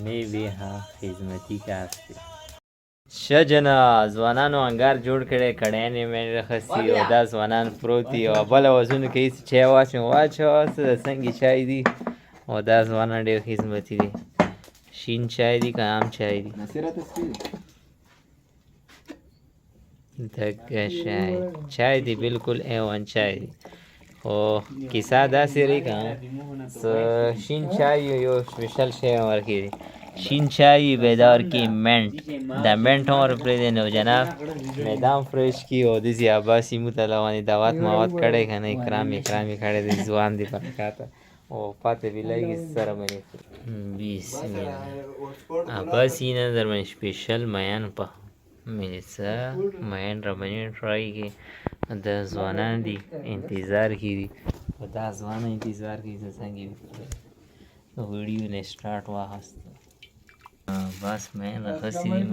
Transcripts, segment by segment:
خانې وې ها خدمتي کار دی. ښه جنه ځوانانو انګار جوړ کړی، کړیانې مې راخستي او دا ځوانان پروت دي او بله وزونو کې هېڅ چای واچوه څه د څنګې چای دي او دا ځوانان ډېر خدمتي دي. شین چای دی که عام چای دی؟ دغه شی چای دی، بلکل A1 چای دی. خو کیسه داسې رهي که څه شین چای یو سپیشل شی هم ورکړي دي. شین چای بیدار کې منټ، دا منټ هم ور پرېږدي نو جناب معده هم فرش کي او داسې عباسي موږ ته لغونې دعوت موت کړی که نه اکرام یې کړی دی، ځوان دی برکاته او پاتې به لږې سره باندې بسم الله عباسي نه در باندې سپیشل میان په مې څه میان را باندې ټرای کې دا ځوانان دي انتظار کې دي او دا ځوانه انتظار کې زه څنګه ویډیو نه سټارټ واخیست بس میان راخستې دي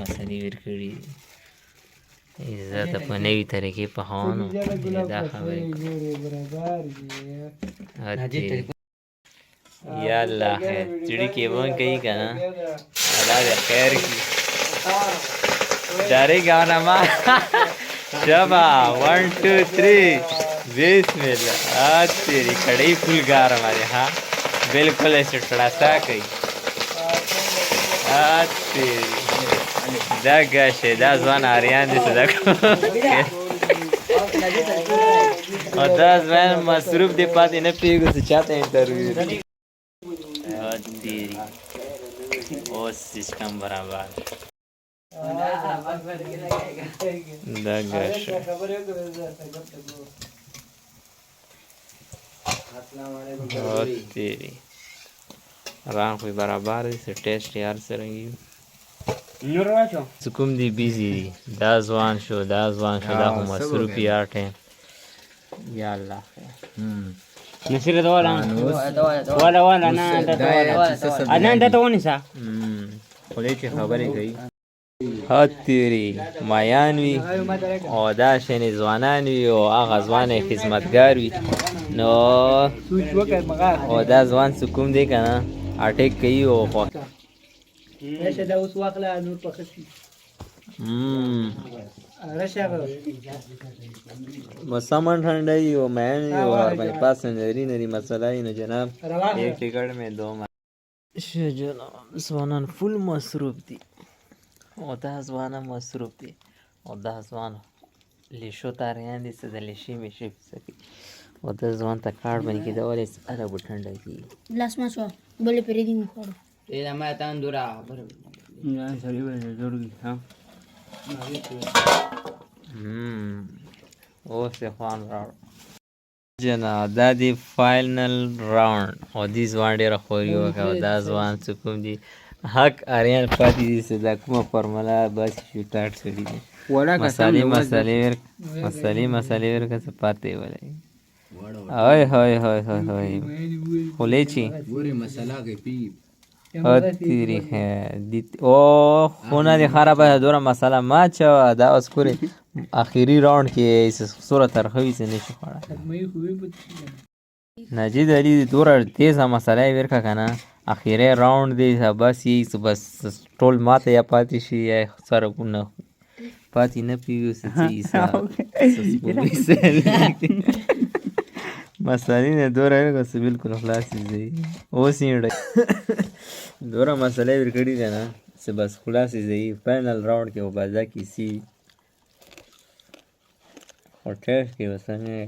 مسالې ورکړي دي زه ته په نوي طریقې پخوانو دا خبرې یا الله خیر چړي کې ون کوي که نه الله دې خیر کړي ډارېږه نه ما شبه 1 2 3 بسم الله تیری کڑھائی فل گرم ہے ہاں بالکل ایسے ٹڑاسا کوي تیری دا گاشه دا ځوان آریان دي څه او دا ځوان مصروف دی پاتې نه پرېږدو چې چاته انټرویو تیری اوس سیسټم برابر دا گاشه تیری رنگ خوی برابر دی سه ټیسټ یې هر څه رنګي څه کوم دی بیزي دي دا ځوان شو دا خو مصروف یار ټایم یا الله خیر نصیر دولا نه انده ته ونیسه خدای چې خبرې کوي ها تیری مایان وي او دا شنې ځوانان وي او هغه ځوان خدمتګار وي نو او دا ځوان څه کوم دی که نه اټیک کوي او راشه دا اوس واخله نور پخسي راشه مسامان ઠંડાઈ او مین او باندې پاس نری مسله نو جناب ایک ټیکټ میں دو شه جناب ځوانان فل مصروف دي او دا ځوانه مصروف دي او دا ځوان لیشو تاریان دي څه د لیشي میشي سکی او دا ځوان ته کارډ باندې کېدولی هره به ټنډه کېږي لاس ما شو بلې پرېږدي مې خوړو ما تندورا سړی به جوړ ها اوس یې خوان راوړ جناب دا دی فاینل راوند او دې ځوان ډېره خوري وکړه او دا ځوان څه کوم دي حق اریان پاتې دي چې دا کومه فارموله بس شوټاټ کړي دي مسالې ورکه څه پاتې ولګي هاي خولې چې تیری او خونه دې خرابه دوره مساله ما چوه دا اوس پورې اخري راوند کې سوره ترخوي څه نشي خوړلی نجید علي دوره تیزه مساله یې ورکړه که نه اخیری راوند دی بس یې بس ټول ماته یا پاتې شي یا سره نه پاتې نه پوهېږو څه مسالې نه دوره ورکړه څه بلکل خلاصې ځي اوس یې دوره مسله یې ورکړي ده نه څه بس خلاصې ځي فاینل راوند کې به دا کیسې خو ټیسټ کې به څنګه